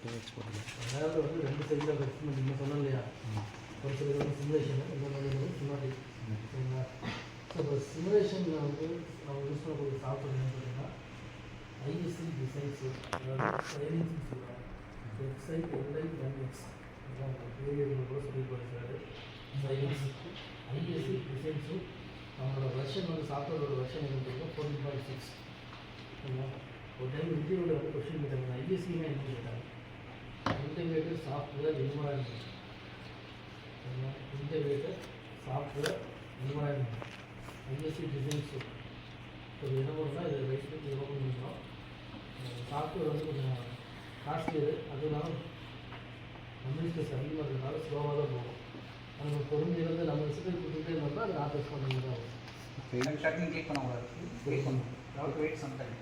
அதாவது வந்து 2 சைடில் எக்ஸ்பெரிமெண்ட் நீங்கள் சொன்னோம் இல்லையா, ஒரு சிலர் வந்து சிமுலேஷன், இந்த மாதிரி வந்து சிமாட்டிக். சரிங்களா? ஸோ இப்போ சிமுலேஷனில் வந்து நம்ம யூஸ் பண்ணக்கூடிய சாஃப்ட்வேர் என்ன பார்த்தீங்கன்னா ஐஎஸ்சி டிசைன்ஸ், அதாவது ட்ரைனிங்ஸ்னு சொல்லுவாங்க. வெப்சைட் LINX வேரியபிள் கூட சொல்லி போயிருக்காரு. ட்ரைனிங்ஸுக்கு ஐஎஸ்சி டிசைன்ஸும் நம்மளோட வெர்ஷன் வந்து சாஃப்ட்வேரோட வெர்ஷன் என்ன 14.6. சரிங்களா? ஒரு டைம் இன்டர்வியூவில் வந்து கொஸ்டின் கேட்டாங்க, ஐஎஸ்சினா என்ன கேட்டாங்க. Integrated software environment. Integrated software environment ISC designs. So இது என்ன பண்ணணும்னா இதை ரைட் பண்ணி ஓப்பன் பண்ணுறோம். சாஃப்ட்வேர் வந்து கொஞ்சம் காஸ்ட்லியது, அதுவும் இல்லாமல் மெமரி ஸ்பேஸ் அதிகமாக இருக்கிறதுனால ஸ்லோவாக தான் போகும். நம்ம பொருந்திலிருந்து நம்ம ரிசல்ட் கொடுத்துட்டே இருந்தோம்னா அது ஆஃபீஸ் பண்ணுறது தான் ஆகும். டக்குன்னு கிளிக் பண்ணக்கூடாது, கிளிக் பண்ணணும். Wait sometime.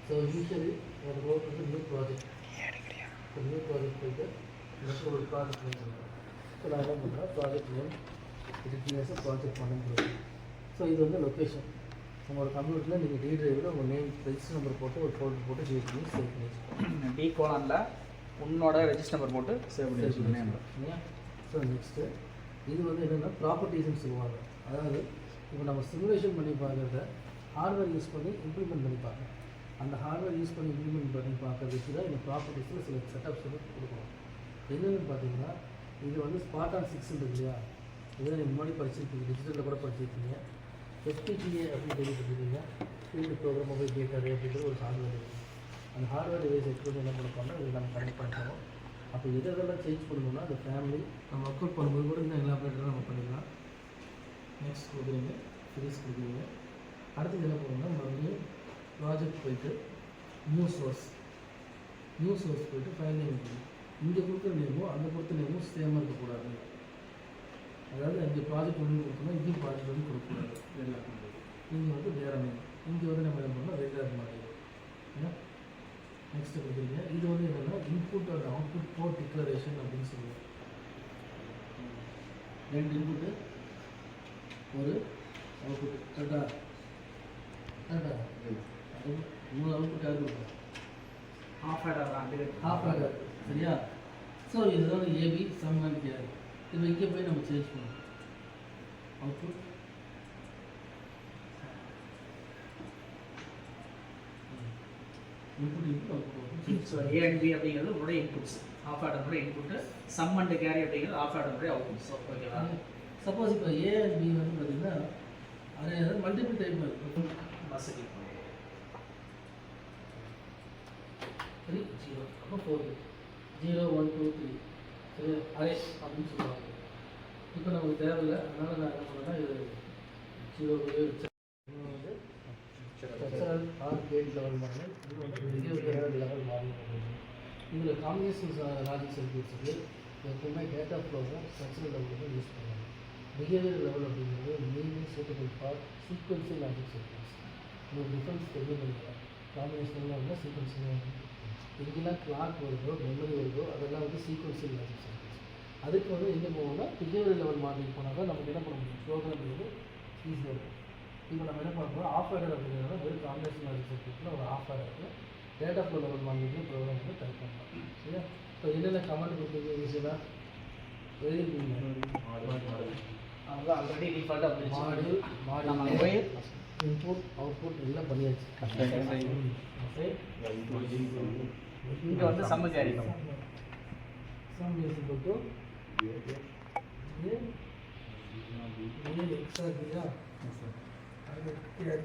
ஸோ யூஸ்வலி ஒரு ஒர்க் வந்து நியூ ப்ராஜெக்ட் போயிட்டு நெக்ஸ்ட் ஒரு ப்ராஜெக்ட் நேம் பண்ணுறோம். ஸோ நான் என்ன பண்ணுறேன், ப்ராஜெக்ட் நேம் இது ப்ராஜெக்ட் பண்ணுறது. ஸோ இது வந்து லொக்கேஷன். உங்களோட கம்ப்யூட்டரில் நீங்கள் டி டிரைவில் உங்கள் நேம் ரெஜிஸ்டர் நம்பர் போட்டு ஒரு ஃபோல்டர் போட்டு கிரியேட் பண்ணி சேவ் பண்ணி வச்சுக்கோங்க. டி கோலனில் உன்னோட ரெஜிஸ்டர் நம்பர் போட்டு சேவ் பண்ணி வச்சுக்கோங்க. ஸோ நெக்ஸ்ட்டு இது வந்து என்னென்னா ப்ராப்பர்ட்டிஸ்ன்னு சொல்லுவாங்க. அதாவது இப்போ நம்ம சிமுலேஷன் பண்ணி பார்க்குறத ஹார்ட்வேர் யூஸ் பண்ணி இம்ப்ளிமெண்ட் பண்ணி பார்க்கணும். அந்த ஹார்ட்வேர் யூஸ் பண்ணி இம்ப்ளிமெண்ட் பண்ணி பார்க்கறதுக்கு தான் இந்த ப்ராப்பர்ட்டிஸில் சில செட்டப்ஸ் வந்து கொடுக்கணும். என்னென்னு பார்த்தீங்கன்னா இது வந்து ஸ்பாட்டான் 6 இருக்கு இல்லையா, இதை நீங்கள் முன்னாடி படிச்சிருக்கீங்க, டிஜிட்டலில் கூட படிச்சிருக்கீங்க. FPGA அப்படின்னு கேள்விப்பட்டிருக்கீங்க, ஃபீல்டு ப்ரோக்ராமபிள் கேட்டர் அப்படிங்கிற ஒரு ஹார்ட்வேர் டிவைஸ். அந்த ஹார்ட்வேர் டிவைஸ் எடுத்து என்ன பண்ண இதை நம்ம கனெக்ட் பண்ணிக்கணும். அப்போ எதெல்லாம் சேஞ்ச் பண்ணணும்னா அந்த ஃபேமிலி நம்ம ஒர்க் அவுட் பண்ணும்போது கூட இன்னும் எல்லா ஆப்ரேட்டரும் நம்ம பண்ணிக்கலாம். நெக்ஸ்ட் கொடுக்குறீங்க, ஃபினிஷ் கொடுக்குறீங்க. அடுத்தது என்ன பண்ணணும்னா மறுபடியும் ப்ராஜெக்ட் போயிட்டு நியூ சோர்ஸ் போயிட்டு ஃபைல் நேம் கொடுக்கணும். இங்கே கொடுக்குற நேமும் அந்த கொடுத்த நேமும் சேமாக இருக்கக்கூடாது. அதாவது இங்கே ப்ராஜெக்ட் ஒன்று கொடுக்கணும், இங்கேயும் ப்ராஜெக்ட் வந்து கொடுக்கக்கூடாது. இங்கே வந்து வேறு நேம், இங்கே வந்து நம்ம என்ன பண்ணோம் ரெகுலர் மாதிரி. ஏன்னா நெக்ஸ்ட்டு கொடுக்குறீங்க. இது வந்து என்னென்னா input and output port declaration அப்படின்னு சொல்லுவோம். 2 இன்புட்டு ஒரு அவுட்புட். கரெக்டாக அது 3 அவுட்புட் யார் கொடுப்போம், ஆஃப் ஆடர். சரியா? ஸோ இதுதான் ஏபி சம் அண்ட் கேரி. இப்போ இங்கே போய் நம்ம சேஞ்ச் பண்ணணும். Output input output. So A and B அப்படிங்கிறது உங்களுடைய இன்புட்ஸ், ஆஃப் ஆர்டருடைய இன்புட்டு. சம் அண்ட் கேரி அப்படிங்கிறது ஆஃப் ஆர்டருடைய அவுட்புட்ஸ். ஓகேவா? சப்போஸ் இப்போ ஏ அண்ட் பி வந்து பார்த்தீங்கன்னா அது மல்டிபிள் டைப் இருக்கும். வசதி 3 0 அப்போ 4 0 1 2 3 சரி அரே அப்படின்னு சொல்லுவாங்க. இப்போ நமக்கு தேவையில்லை, அதனால் நான் என்ன பண்ணேன்னா இது 0 வந்து structural or gate level model, இது வந்து பிஹேவியரல் லெவல் மாடல். இதில் காம்பினேஷன் லாஜிக் சர்க்யூட்ஸுக்கு எப்பவுமே டேட்டா ஃப்ளோவும் ஸ்ட்ரக்சரல் லெவலில் யூஸ் பண்ணுவாங்க. பிஹேவியர் லெவல் அப்படிங்கிறது mainly suitable for sequential logic circuits. உங்களுக்கு டிஃப்ரென்ஸ் தெரியுதுங்களா? காம்பினேஷனில் வந்து சீக்வன்ஷியல் எங்கெல்லாம் கிளாக் வருதோ மெமரி வருதோ அதெல்லாம் வந்து சீக்வன்ஷியல் லாஜிக் சர்க்யூட்ஸ். அதுக்கு வந்து எங்கே போகணும்னா பிஹேவியர் லெவல் மாடலிங் போனால் தான் நமக்கு என்ன பண்ண முடியும், ப்ரோக்ராம் வந்து ஈஸியாக இருக்கும். இப்போ நம்ம என்ன பண்ண போகிறோம், ஆஃப் ஆர்டர் அப்படிங்கிறத வெறும் காம்பினேஷன் லாஜிக் சர்க்யூட்டில் ஒரு ஆஃப் ஆர்டருக்கு data flow level modelling program வந்து டைப் பண்ணலாம். சரியா? இப்போ என்னென்ன கமெண்ட் கொடுத்தீங்க ஈஸியாக எழுதிருக்கீங்க. அவங்க ஆல்ரெடி டிஃபால்ட்டாக மாடியூல் இன்புட் அவுட்புட் எல்லாம் பண்ணியாச்சு. இங்கே வந்து சம்ம carry sum is equal to XOR இல்லையா, அது carry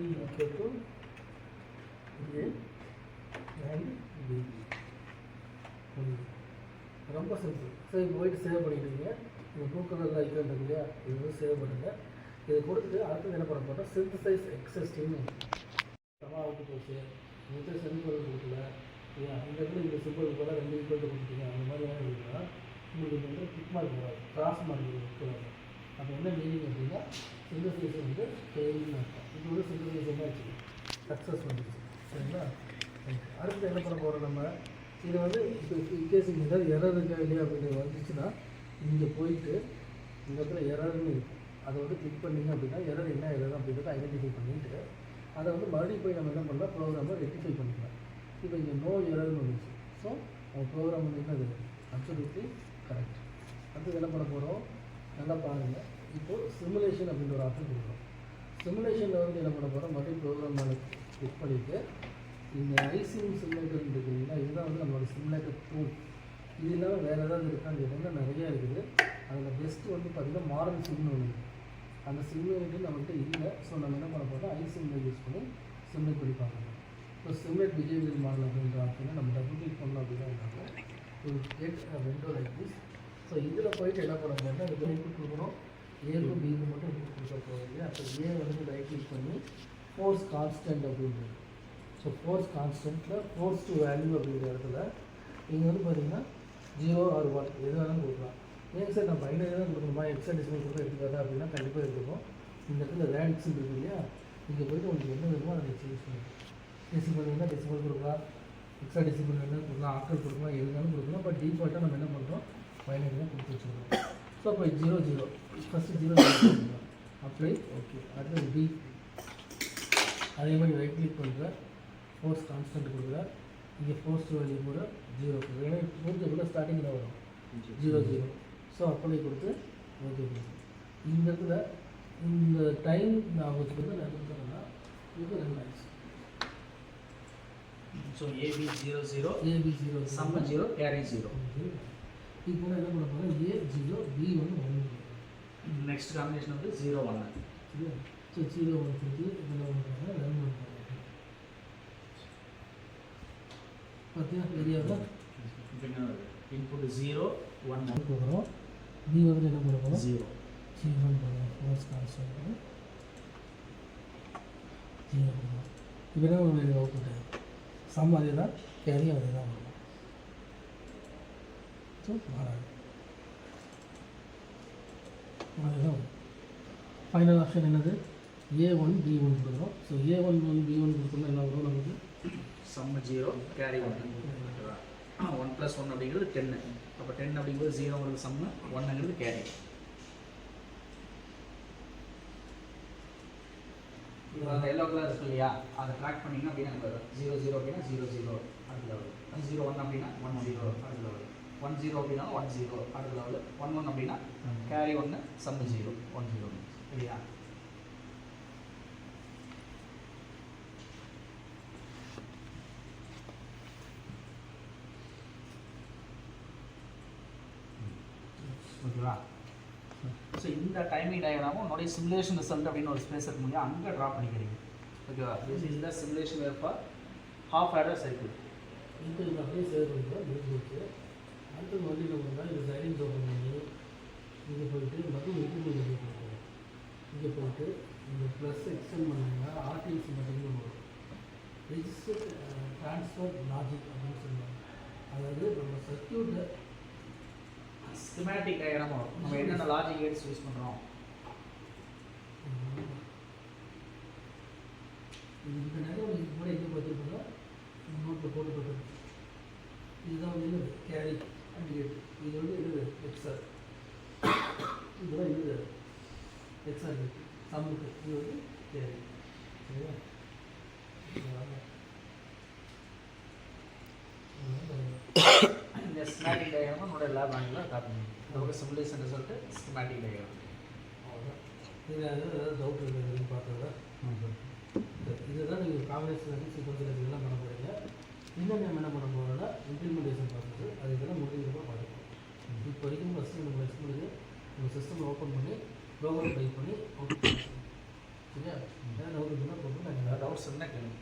equal to A and B. ரொம்ப சிம்பிள். ஸோ இப்போ போய்ட்டு சேவ் பண்ணிக்கிறீங்க. இந்த ப்ளூ கலரில் ஐக்கன் இருக்கு இல்லையா, இது வந்து சேவ் பண்ணுங்கள். இதை கொடுத்துட்டு அடுத்தது என்ன பண்ண போட்டோம், சிந்தசைஸ் எக்ஸிஸ்டிங் சமாவுக்கு போச்சு, இந்த சிம்பிள் கொடுக்கல இல்லையா, இந்த இடத்துல இந்த சிம்பிள் போல் 2 ஈக்குவல் கொடுத்துட்டீங்க. அந்த மாதிரி என்ன இருக்குன்னா உங்களுக்கு வந்து டிக் மார்க் வராது, கிராஸ் மார்க் இருக்கிறாங்க. அப்போ என்ன மீனிங் அப்படின்னா சிந்தசைஸ் வந்து ஃபெயில்னு அர்த்தம். இது வந்து சிந்தசைஸ் என்ன ஆச்சு, சக்ஸஸ் வந்துச்சு. சரிங்களா? அடுத்து என்ன பண்ண போகிறோம், நம்ம இதை வந்து இப்போ இன்கேஸ் இங்கே ஏதாவது எரர் இருக்கா இல்லையா அப்படின்னு வந்துச்சுன்னா இங்கே போயிட்டு இந்த இடத்துல எரர்னு இருக்கும், அதை வந்து கிளிக் பண்ணிங்க அப்படின்னா எரர் என்ன எரர் அப்படின்றத ஐடென்டிஃபை பண்ணிவிட்டு அதை வந்து மறுபடியும் போய் நம்ம என்ன பண்ணலாம், ப்ரோக்ராமை ரெக்டிஃபை பண்ணிக்கலாம். இப்போ இங்கே நோ எரர்னு வந்துச்சு. ஸோ நம்ம ப்ரோக்ராம் வந்து என்னது அப்சல்யூட்லி கரெக்ட். அடுத்து என்ன பண்ண போகிறோம், நல்லா பாருங்கள். இப்போது சிமுலேஷன் அப்படின்ற ஒரு ஆப்ஷன் கொடுக்குறோம். சிமுலேஷனில் வந்து என்ன பண்ண போகிறோம், மறுபடியும் ப்ரோக்ராம் மேலே கிளிக் பண்ணிவிட்டு இந்த ஐசிஎம் சிமுலேட்டர் இருக்குது இல்லைங்களா, இதுதான் வந்து நம்மளோட சிமுலேட்டர் டூல். இது இல்லாமல் வேறு ஏதாவது இருக்கான்னு கேட்டிங்கன்னா நிறையா இருக்குது. அதில் பெஸ்ட்டு வந்து பார்த்திங்கன்னா மாடர்ன் சிம்னு ஒன்று இருக்குது. அந்த சிமுலேட்டர் நம்மகிட்ட இல்லை. ஸோ நம்ம என்ன பண்ண போகிறோம், ஐசிஎம்மில் யூஸ் பண்ணி சிமுலேட் பண்ணி பார்க்கணும். இப்போ சிமுலேட் பிஹேவியர் மாடல் அப்படின்ற ஆப்ஷனை நம்ம டபுள் கிளிக் பண்ணோம் அப்படின்னா ஒரு get window like this. So இதில் போயிட்டு என்ன பண்ண போகிறோம்னா இதுக்கு இன்புட் கொடுக்கணும். ஏக்கு பிக்கு மட்டும் இன்புட் கொடுக்க போகிறீங்க. அப்போ ஏ வந்து ரைட் கிளிக் பண்ணி ஃபோர்ஸ் கான்ஸ்டன்ட் அப்படின்றது. ஸோ ஃபோர்ஸ் கான்ஸ்டன்ட்டில் ஃபோர்ஸ் டு வேல்யூ அப்படிங்கிற இடத்துல நீங்கள் வந்து பார்த்தீங்கன்னா 0 or 1 எது வேணாலும் கொடுக்கலாம். ஏங்க சார் நான் பைனரி தான் கொடுக்கணுமா, எக்ஸா டெசிமல் கொடுக்க எடுத்துக்காதா அப்படின்னா கண்டிப்பாக எடுத்துக்கும். இந்த இடத்துல ரேடிக்ஸ் இருக்குது இல்லையா, இங்கே போய்ட்டு உங்களுக்கு என்ன வேணுமோ அதை சேஞ்ச் பண்ணுங்கள். டெசிமல் வேணால் டெசிமல் கொடுக்கலாம், எக்ஸா டெசிமல் வேணால் கொடுக்கலாம், ஆக்டல் கொடுக்கலாம், எது வேணாலும் கொடுக்கலாம். பட் டிஃபால்ட்டாக நம்ம என்ன பண்ணுறோம், பைனரி தான் கொடுத்து வச்சுருக்கோம். ஸோ அப்போ 0 0 ஃபஸ்ட்டு 0 கொடுக்கலாம். Apply okay. அடுத்தது பி அதே மாதிரி ரைட் கிளிக் பண்ணுற ஃபோர்ஸ் கான்ஸ்டன்ட் கொடுக்குற, இங்கே ஃபோர்ஸ் வேல்யூ கூட 0 கொடுக்குற. ஏன்னா முடிஞ்ச கூட ஸ்டார்டிங்கில் வரும் 0 0. ஸோ அப்ளை கொடுத்து ஓகே கொடுக்கும். இந்த இடத்துல இந்த டைம் நான் வச்சுக்கிறது நான் என்ன பண்ணுறேன்னா இது 2 ஆயிடுச்சு. ஸோ ஏபி 0 0 ஏபி 0 சம்ம 0 கேரி 0. இப்போ என்ன பண்ண போகிறேன், ஏ 0 பி வந்து 1. நெக்ஸ்ட் காம்பினேஷன் வந்து 0 1. சரியா? ஸோ 0 1 கொடுத்து இதில் பண்ணுறாங்க 11 பண்ணுறாங்க. பார்த்தியா தெரியாதா, இன்புட் 0 1 போகிறோம். பி வந்து என்ன பண்ண போகிறோம், 0 0 பண்ணுறோம். ஃபோர்ஸ் கான்ஸ்டன்ட் 0 பண்ணுறோம். இப்போ என்ன உங்களுக்கு அவுட்புட் சம் அதே தான், கேரியும் அதே தான் வரும். ஸோ மாறாது, அதே தான் வரும். ஃபைனல் ஆப்ஷன் என்னது, A1 B1 கொடுக்குறோம். ஸோ A1 B1 கொடுத்தோம்னா என்ன வரும் நமக்கு, சம்ம 0 கேரி 1. 1 + 1 அப்படிங்கிறது 10. அப்போ 10 அப்படிங்கிறது 0ங்கிறது சம்மு, 1ங்கிறது கேரி. இப்போ அந்த எல்லோ கலர் இருக்கு இல்லையா, அதை ட்ராக் பண்ணிங்கன்னா அப்படின்னா 0 0 அப்படின்னா 0 0 அடுத்த லெவல், 0 1 அப்படின்னா 1 0 அடுத்த லெவல், 1 0 அப்படின்னா 1 0 அடுத்த லெவல், 1 1 அப்படின்னா கேரி 1 சம்மு 0 1 0 இல்லையா. ஓகேவா. ஸோ இந்த டைமிங் டயக்ராமும் உன்னுடைய சிமுலேஷன் ரிசல்ட் அப்படின்னு ஒரு ஸ்பேஸ் இருக்க முடியும், அங்கே ட்ரா பண்ணிக்கிறீங்க. ஓகேவா. This is the simulation where for half adder cycle. இப்போ இது அப்படியே சேவ் பண்ணிக்கலாம் முடிஞ்சிருக்கு. அடுத்து மறுபடியும் நம்ம வந்து இது சைடிங் ஓப்பன் பண்ணி இங்கே போயிட்டு மறுபடியும் இன்டர்மீடியட் கொடுக்கணும். இங்கே போயிட்டு இந்த ப்ளஸ் எக்ஸ்டெண்ட் பண்ணிங்கன்னா ஆர்டிசி மட்டும் வரும். ரெஜிஸ்டர் ட்ரான்ஸ்ஃபர் லாஜிக் அப்படின்னு சொல்லுவாங்க. அதாவது நம்ம சர்க்யூட்டை ஸ்கிமேட்டிக் டயக்ராம் வரும், நம்ம என்னென்ன லாஜிக் கேட்ஸ் யூஸ் பண்ணுறோம். இந்த நேரம் இதுக்கு கூட எங்கே பார்த்துருக்கோம்னா நோட்டில் போட்டு பார்த்துருக்கோம். இதுதான் வந்து கேரி அண்டிகேட். இது வந்து இது எக்ஸ்ஆர், இதுதான் இது எக்ஸ்ஆர் சம்முக்கு. இது வந்து கேரி. சரியா. இந்த ஸ்கிமேட்டிக் டயக்ராம் நம்மளோட லேப் ஆங்கிளில் காட்டணும். இதோட சிமுலேஷன் ரிசல்ட்டு ஸ்கிமேட்டிக் டயக்ராம். அவ்வளோதான். இதில் ஏதாவது டவுட் இருக்குதுன்னு பார்த்ததா இதுதான் நீங்கள் காம்பினேஷன் சீக்வன்ஸில் இதெல்லாம் பண்ண போகிறீங்க. இன்னும் நம்ம என்ன பண்ண போகிறோம்னா இம்ப்ளிமெண்டேஷன் ப்ராசஸ், அது இதெல்லாம் முடிஞ்சதுக்கப்புறம் பார்த்துக்கலாம். இப்போ வரைக்கும் ஃபஸ்ட்டு நம்ம நெக்ஸ்ட் முடிஞ்சு நம்ம சிஸ்டம் ஓப்பன் பண்ணி ப்ரோக்ராம் டைப் பண்ணி அவுட் பண்ணி சரியா. ஏதாவது டவுட் இருக்குன்னா போட்டு நாங்கள் டவுட்ஸ் இருந்தால் கேளுங்க.